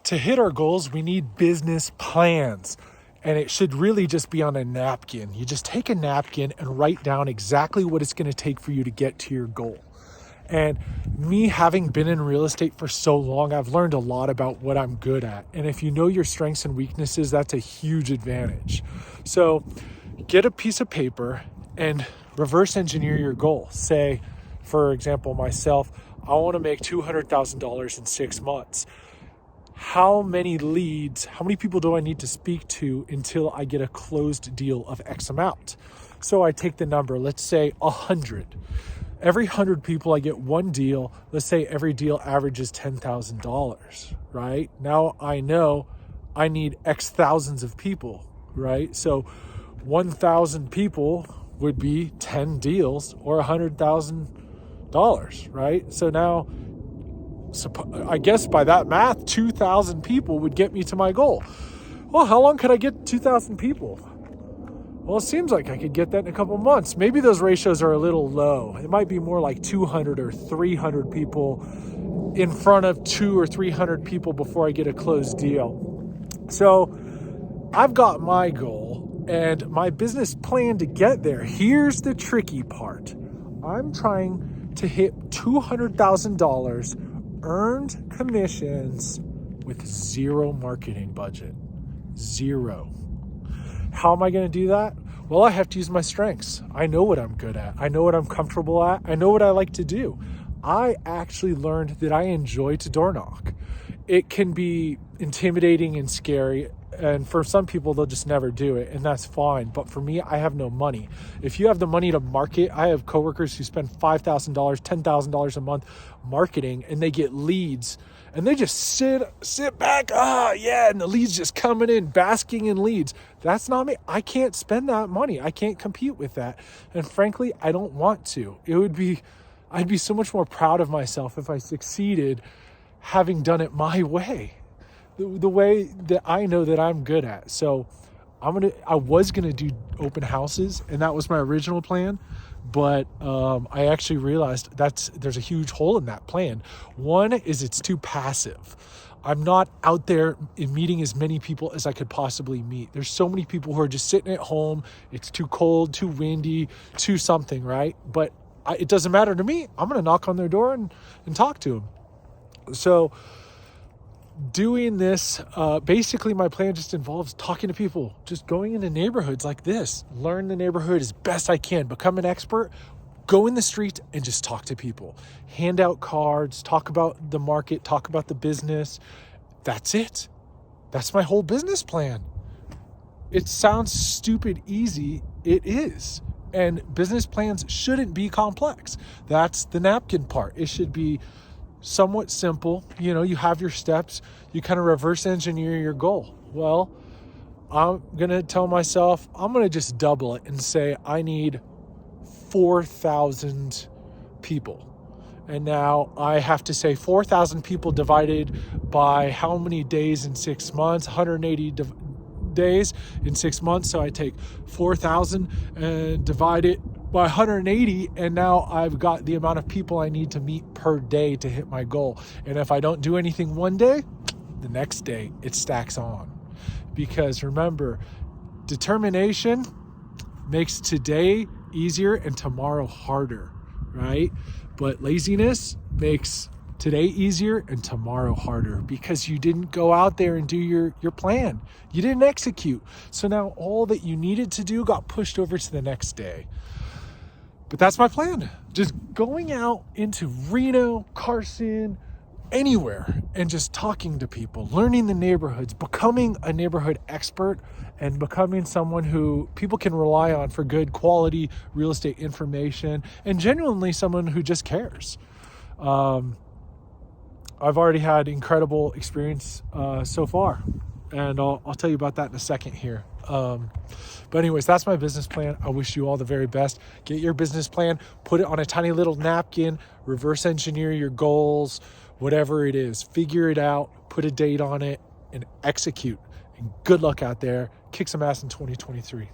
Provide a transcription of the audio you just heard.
to hit our goals, we need business plans. And it should really just be on a napkin. You just take a napkin and write down exactly what it's going to take for you to get to your goal. And me having been in real estate for so long, I've learned a lot about what I'm good at. And if you know your strengths and weaknesses, that's a huge advantage. So get a piece of paper and reverse engineer your goal. Say, for example, myself, I want to make $200,000 in 6 months. How many leads, how many people do I need to speak to until I get a closed deal of X amount? So I take the number, let's say 100. Every 100 people, I get one deal. Let's say every deal averages $10,000, right? Now I know I need X thousands of people, right? So 1,000 people would be 10 deals or $100,000, right? So now, I guess by that math, 2,000 people would get me to my goal. Well, how long could I get 2,000 people? Well, it seems like I could get that in a couple months. Maybe those ratios are a little low. It might be more like 200 or 300 people in front of 200 or 300 people before I get a closed deal. So I've got my goal and my business plan to get there. Here's the tricky part. I'm trying to hit $200,000 earned commissions with zero marketing budget. Zero. How am I going to do that? Well, I have to use my strengths. I know what I'm good at. I know what I'm comfortable at. I know what I like to do. I actually learned that I enjoy to door knock. It can be intimidating and scary. And for some people, they'll just never do it, and that's fine. But for me, I have no money. If you have the money to market, I have coworkers who spend $5,000, $10,000 a month marketing, and they get leads, and they just sit back, and the leads just coming in, basking in leads. That's not me. I can't spend that money. I can't compete with that. And frankly, I don't want to. I'd be so much more proud of myself if I succeeded having done it my way. The way that I know that I'm good at. So I was gonna do open houses, and that was my original plan, but I actually realized there's a huge hole in that plan. One is it's too passive. I'm not out there in meeting as many people as I could possibly meet. There's so many people who are just sitting at home. It's too cold, too windy, too something, right? But it doesn't matter to me. I'm gonna knock on their door and talk to them. So doing this, basically my plan just involves talking to people, just going into neighborhoods like this, learn the neighborhood as best I can, become an expert, go in the street and just talk to people, hand out cards, talk about the market, talk about the business. That's it. That's my whole business plan. It sounds stupid easy. It is. And business plans shouldn't be complex. That's the napkin part. It should be somewhat simple. You have your steps, you kind of reverse engineer your goal. Well, I'm going to tell myself, I'm going to just double it and say I need 4,000 people. And now I have to say 4,000 people divided by how many days in 6 months, 180 days in 6 months. So I take 4,000 and divide it by 180, and now I've got the amount of people I need to meet per day to hit my goal. And if I don't do anything one day, the next day it stacks on. Because remember, determination makes today easier and tomorrow harder, right? But laziness makes today easier and tomorrow harder, because you didn't go out there and do your plan. You didn't execute. So now all that you needed to do got pushed over to the next day. But that's my plan. Just going out into Reno, Carson, anywhere, and just talking to people, learning the neighborhoods, becoming a neighborhood expert, and becoming someone who people can rely on for good quality real estate information, and genuinely someone who just cares. I've already had incredible experience so far, and I'll tell you about that in a second here. But anyways, that's my business plan. I wish you all the very best. Get your business plan, put it on a tiny little napkin, reverse engineer your goals, whatever it is, figure it out, put a date on it, and execute. And good luck out there. Kick some ass in 2023.